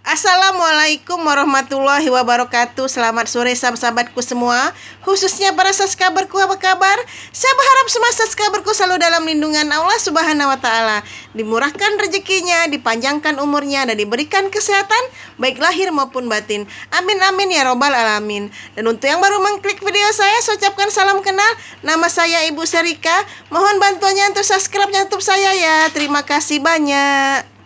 Assalamualaikum warahmatullahi wabarakatuh. Selamat sore sahabat-sahabatku semua, khususnya para subscriberku, apa kabar? Saya berharap semua subscriberku selalu dalam lindungan Allah Subhanahu wa Ta'ala, dimurahkan rezekinya, dipanjangkan umurnya, dan diberikan kesehatan baik lahir maupun batin. Amin amin ya robbal alamin. Dan untuk yang baru mengklik video saya ucapkan salam kenal. Nama saya Ibu Serika. Mohon bantuannya untuk subscribe YouTube saya ya. Terima kasih banyak.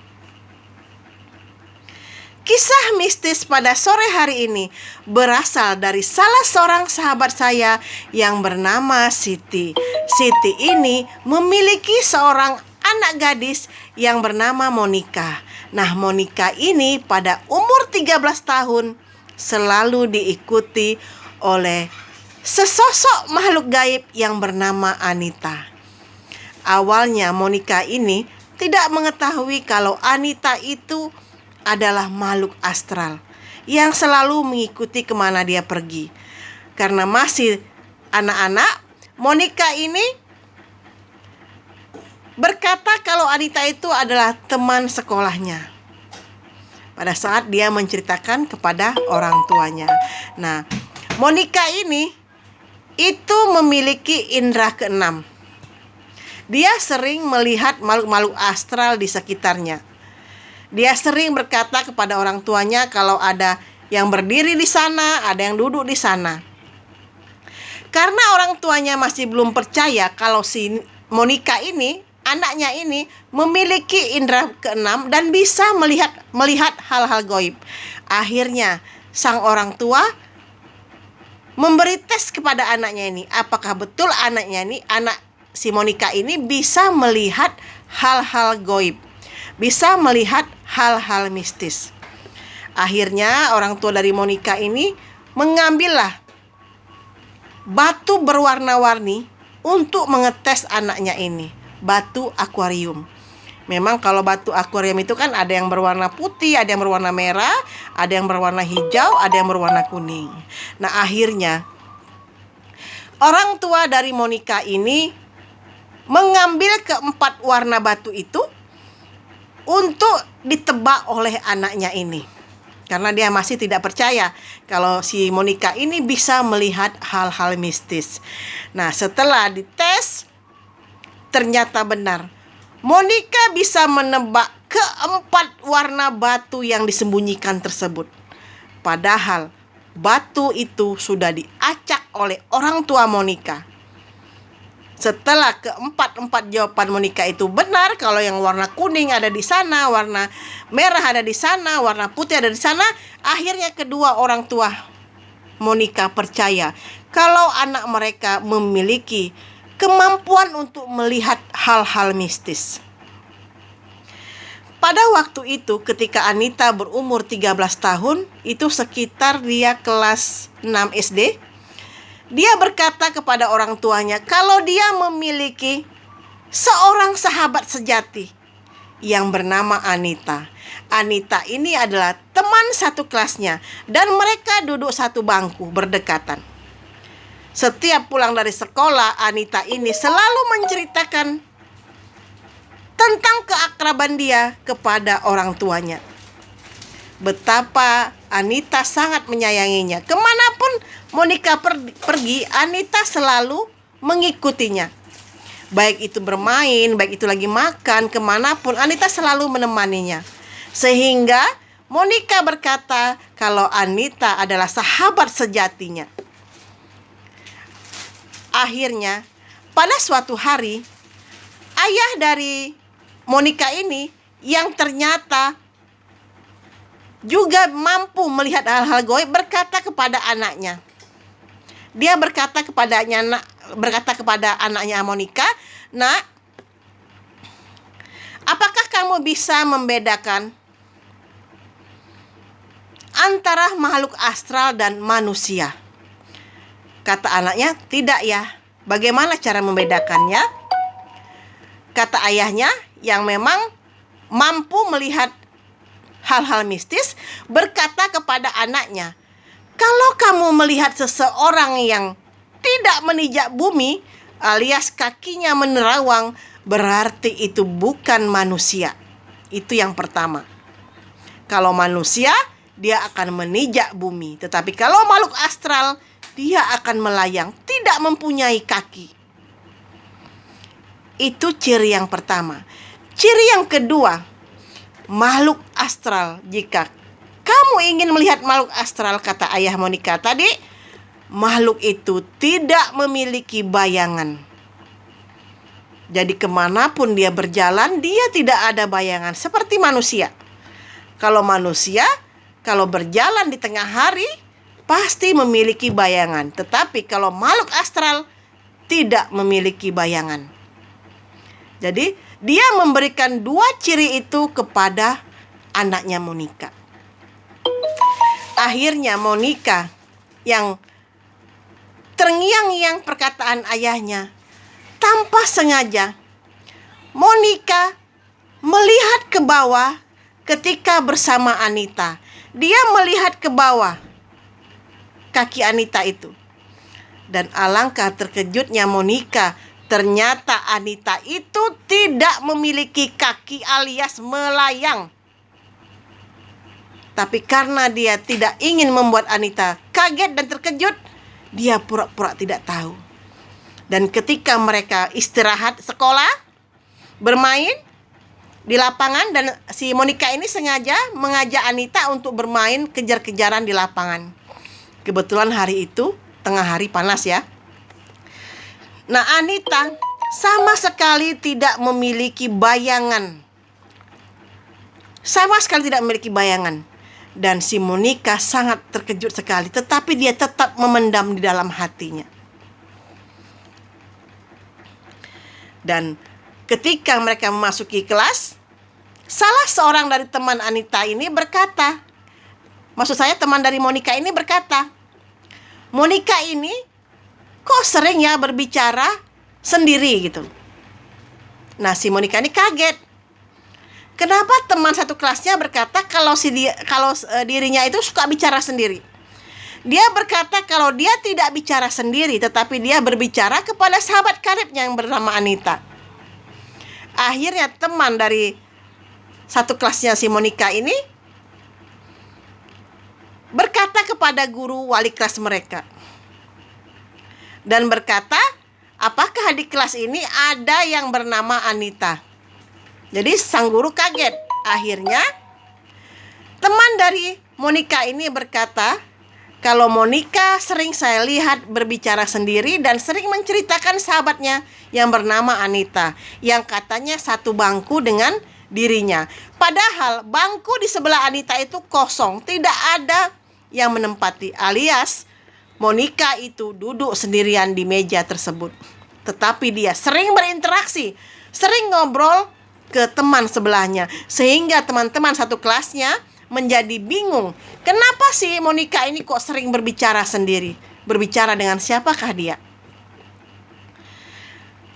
Kisah mistis pada sore hari ini berasal dari salah seorang sahabat saya yang bernama Siti. Siti ini memiliki seorang anak gadis yang bernama Monica. Nah, Monica ini pada umur 13 tahun selalu diikuti oleh sesosok makhluk gaib yang bernama Anita. Awalnya Monica ini tidak mengetahui kalau Anita itu adalah makhluk astral yang selalu mengikuti kemana dia pergi. Karena masih anak-anak, Monica ini berkata kalau Anita itu adalah teman sekolahnya pada saat dia menceritakan kepada orang tuanya. Nah, Monica ini itu memiliki indera keenam. Dia sering melihat makhluk-makhluk astral di sekitarnya. Dia sering berkata kepada orang tuanya kalau ada yang berdiri di sana, ada yang duduk di sana. Karena orang tuanya masih belum percaya kalau si Monica ini, anaknya ini memiliki indera keenam dan bisa melihat hal-hal gaib. Akhirnya sang orang tua memberi tes kepada anaknya ini, apakah betul anaknya ini, anak si Monica ini bisa melihat hal-hal gaib, bisa melihat hal-hal mistis. Akhirnya orang tua dari Monica ini mengambillah batu berwarna-warni untuk mengetes anaknya ini, batu akuarium. Memang kalau batu akuarium itu kan ada yang berwarna putih, ada yang berwarna merah, ada yang berwarna hijau, ada yang berwarna kuning. Nah, akhirnya orang tua dari Monica ini mengambil keempat warna batu itu untuk ditebak oleh anaknya ini. Karena dia masih tidak percaya kalau si Monica ini bisa melihat hal-hal mistis. Nah, setelah dites, ternyata benar. Monica bisa menebak keempat warna batu yang disembunyikan tersebut. Padahal batu itu sudah diacak oleh orang tua Monica. Setelah keempat jawaban Monica itu benar, kalau yang warna kuning ada di sana, warna merah ada di sana, warna putih ada di sana, akhirnya kedua orang tua Monica percaya kalau anak mereka memiliki kemampuan untuk melihat hal-hal mistis. Pada waktu itu ketika Anita berumur 13 tahun, itu sekitar dia kelas 6 SD, dia berkata kepada orang tuanya kalau dia memiliki seorang sahabat sejati yang bernama Anita. Anita ini adalah teman satu kelasnya dan mereka duduk satu bangku berdekatan. Setiap pulang dari sekolah, Anita ini selalu menceritakan tentang keakraban dia kepada orang tuanya. Betapa Anita sangat menyayanginya. Kemanapun Monica pergi, Anita selalu mengikutinya. Baik itu bermain, baik itu lagi makan, kemanapun Anita selalu menemaninya. Sehingga Monica berkata kalau Anita adalah sahabat sejatinya. Akhirnya pada suatu hari, ayah dari Monica ini yang ternyata juga mampu melihat hal-hal gaib berkata kepada anaknya. Dia berkata kepada anaknya Monica, "Nak, apakah kamu bisa membedakan antara makhluk astral dan manusia?" Kata anaknya, "Tidak ya. Bagaimana cara membedakannya?" Kata ayahnya yang memang mampu melihat hal-hal mistis berkata kepada anaknya, "Kalau kamu melihat seseorang yang tidak menijak bumi alias kakinya menerawang, berarti itu bukan manusia." Itu yang pertama. Kalau manusia, dia akan menijak bumi. Tetapi kalau makhluk astral, dia akan melayang, tidak mempunyai kaki. Itu ciri yang pertama. Ciri yang kedua, makhluk astral. Jika kamu ingin melihat makhluk astral, kata ayah Monica tadi, makhluk itu tidak memiliki bayangan. Jadi kemanapun dia berjalan, dia tidak ada bayangan. Seperti manusia. Kalau manusia, kalau berjalan di tengah hari, pasti memiliki bayangan. Tetapi kalau makhluk astral, tidak memiliki bayangan. Jadi dia memberikan dua ciri itu kepada anaknya Monica. Akhirnya Monica yang terngiang-ngiang perkataan ayahnya, tanpa sengaja Monica melihat ke bawah ketika bersama Anita. Dia melihat ke bawah kaki Anita itu. Dan alangkah terkejutnya Monica, ternyata Anita itu tidak memiliki kaki alias melayang. Tapi karena dia tidak ingin membuat Anita kaget dan terkejut, dia pura-pura tidak tahu. Dan ketika mereka istirahat sekolah, bermain di lapangan, dan si Monica ini sengaja mengajak Anita untuk bermain kejar-kejaran di lapangan. Kebetulan hari itu tengah hari panas ya. Nah, Anita sama sekali tidak memiliki bayangan. Sama sekali tidak memiliki bayangan. Dan si Monica sangat terkejut sekali, tetapi dia tetap memendam di dalam hatinya. Dan ketika mereka memasuki kelas, salah seorang dari teman Anita ini berkata, maksud saya teman dari Monica ini berkata, Monica ini kok sering ya berbicara sendiri gitu. Nah, si Monica ini kaget. Kenapa teman satu kelasnya berkata kalau dirinya itu suka bicara sendiri? Dia berkata kalau dia tidak bicara sendiri, tetapi dia berbicara kepada sahabat karibnya yang bernama Anita. Akhirnya teman dari satu kelasnya si Monica ini berkata kepada guru wali kelas mereka. Dan berkata, apakah di kelas ini ada yang bernama Anita? Jadi sang guru kaget. Akhirnya teman dari Monica ini berkata, kalau Monica sering saya lihat berbicara sendiri dan sering menceritakan sahabatnya yang bernama Anita, yang katanya satu bangku dengan dirinya. Padahal bangku di sebelah Anita itu kosong, tidak ada yang menempati, alias Monica itu duduk sendirian di meja tersebut. Tetapi dia sering berinteraksi, sering ngobrol ke teman sebelahnya, sehingga teman-teman satu kelasnya menjadi bingung. Kenapa sih Monica ini kok sering berbicara sendiri? Berbicara dengan siapakah dia?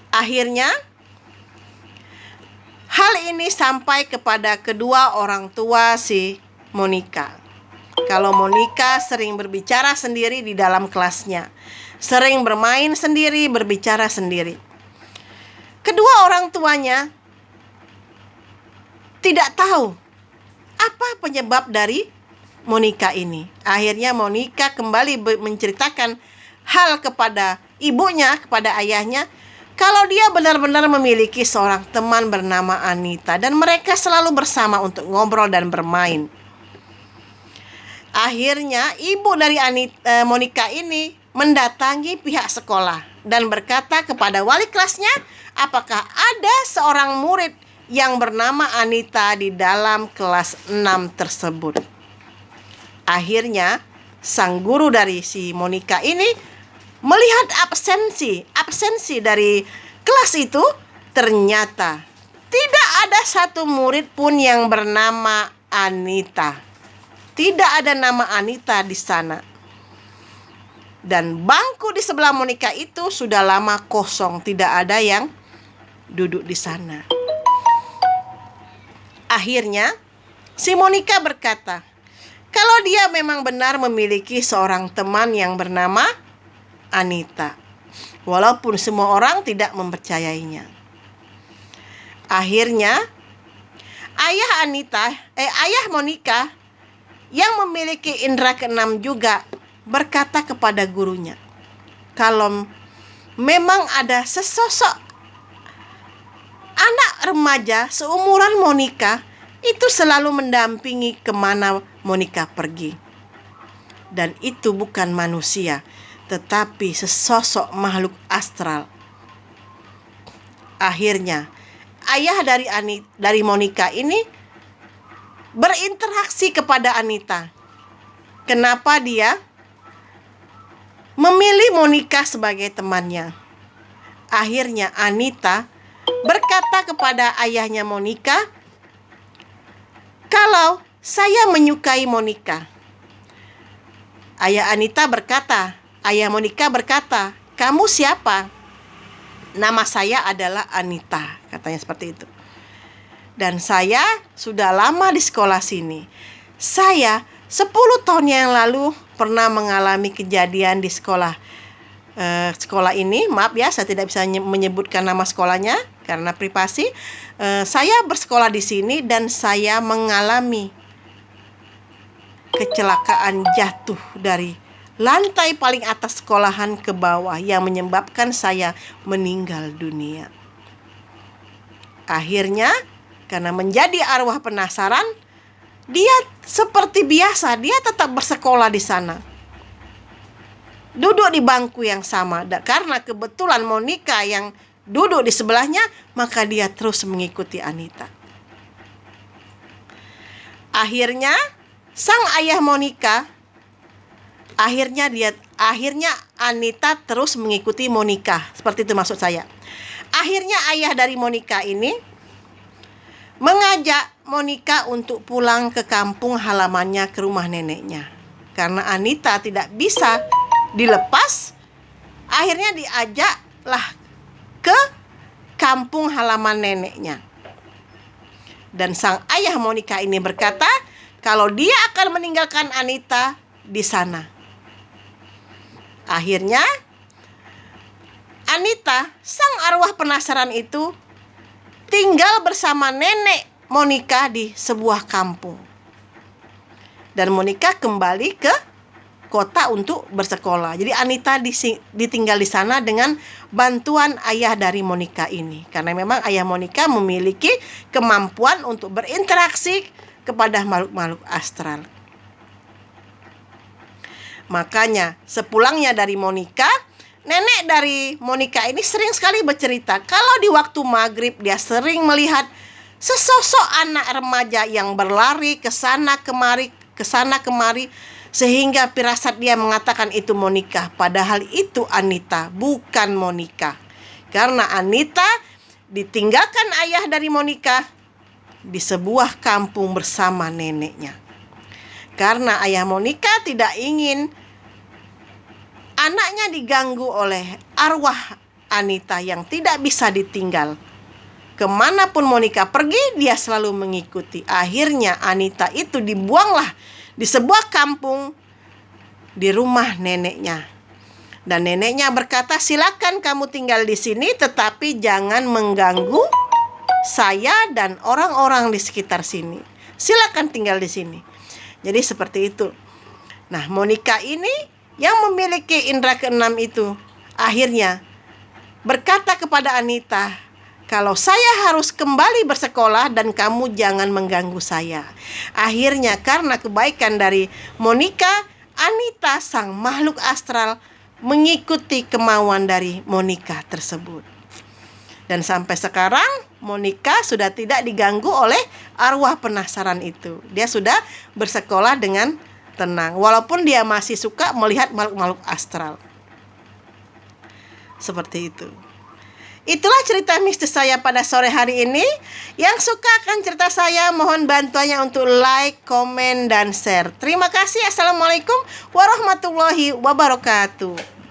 Akhirnya hal ini sampai kepada kedua orang tua si Monica. Kalau Monica sering berbicara sendiri di dalam kelasnya, sering bermain sendiri, berbicara sendiri. Kedua orang tuanya tidak tahu apa penyebab dari Monica ini. Akhirnya Monica kembali menceritakan hal kepada ibunya, kepada ayahnya, kalau dia benar-benar memiliki seorang teman bernama Anita dan mereka selalu bersama untuk ngobrol dan bermain. Akhirnya ibu dari Monica ini mendatangi pihak sekolah dan berkata kepada wali kelasnya, apakah ada seorang murid yang bernama Anita di dalam kelas 6 tersebut. Akhirnya sang guru dari si Monica ini melihat absensi dari kelas itu. Ternyata tidak ada satu murid pun yang bernama Anita. Tidak ada nama Anita di sana. Dan bangku di sebelah Monica itu sudah lama kosong, tidak ada yang duduk di sana. Akhirnya si Monica berkata, kalau dia memang benar memiliki seorang teman yang bernama Anita, walaupun semua orang tidak mempercayainya. Akhirnya Ayah Monica yang memiliki indera keenam juga berkata kepada gurunya, kalau memang ada sesosok anak remaja seumuran Monica itu selalu mendampingi kemana Monica pergi. Dan itu bukan manusia, tetapi sesosok makhluk astral. Akhirnya, ayah dari Monica ini berinteraksi kepada Anita. Kenapa dia memilih Monica sebagai temannya? Akhirnya Anita berkata kepada ayahnya Monica, kalau saya menyukai Monica. Ayah Monica berkata, kamu siapa? Nama saya adalah Anita, katanya seperti itu. Dan saya sudah lama di sekolah sini. Saya 10 tahun yang lalu pernah mengalami kejadian di sekolah ini. Maaf ya, saya tidak bisa menyebutkan nama sekolahnya karena privasi. Saya bersekolah di sini dan saya mengalami kecelakaan jatuh dari lantai paling atas sekolahan ke bawah yang menyebabkan saya meninggal dunia. Akhirnya, karena menjadi arwah penasaran, dia seperti biasa, dia tetap bersekolah di sana. Duduk di bangku yang sama. Karena kebetulan Monica yang duduk di sebelahnya, maka dia terus mengikuti Anita. Akhirnya, sang ayah Monica, akhirnya Anita terus mengikuti Monica. Seperti itu maksud saya. Akhirnya ayah dari Monica ini mengajak Monica untuk pulang ke kampung halamannya, ke rumah neneknya. Karena Anita tidak bisa dilepas, akhirnya diajaklah ke kampung halaman neneknya. Dan sang ayah Monica ini berkata, kalau dia akan meninggalkan Anita di sana. Akhirnya, Anita, sang arwah penasaran itu, tinggal bersama nenek Monica di sebuah kampung. Dan Monica kembali ke kota untuk bersekolah. Jadi Anita ditinggal di sana dengan bantuan ayah dari Monica ini. Karena memang ayah Monica memiliki kemampuan untuk berinteraksi kepada makhluk-makhluk astral. Makanya sepulangnya dari Monica, nenek dari Monica ini sering sekali bercerita kalau di waktu maghrib dia sering melihat sesosok anak remaja yang berlari ke sana kemari, sehingga firasat dia mengatakan itu Monica, padahal itu Anita, bukan Monica. Karena Anita ditinggalkan ayah dari Monica di sebuah kampung bersama neneknya. Karena ayah Monica tidak ingin anaknya diganggu oleh arwah Anita yang tidak bisa ditinggal. Kemanapun Monica pergi, dia selalu mengikuti. Akhirnya Anita itu dibuanglah di sebuah kampung di rumah neneknya. Dan neneknya berkata, silakan kamu tinggal di sini, tetapi jangan mengganggu saya dan orang-orang di sekitar sini. Silakan tinggal di sini. Jadi seperti itu. Nah, Monica ini yang memiliki indera keenam itu akhirnya berkata kepada Anita, kalau saya harus kembali bersekolah dan kamu jangan mengganggu saya. Akhirnya karena kebaikan dari Monica, Anita sang makhluk astral mengikuti kemauan dari Monica tersebut. Dan sampai sekarang Monica sudah tidak diganggu oleh arwah penasaran itu. Dia sudah bersekolah dengan tenang, walaupun dia masih suka melihat makhluk-makhluk astral. Seperti itu. Itulah cerita mistis saya pada sore hari ini. Yang suka akan cerita saya, mohon bantuannya untuk like, komen, dan share. Terima kasih. Assalamualaikum warahmatullahi wabarakatuh.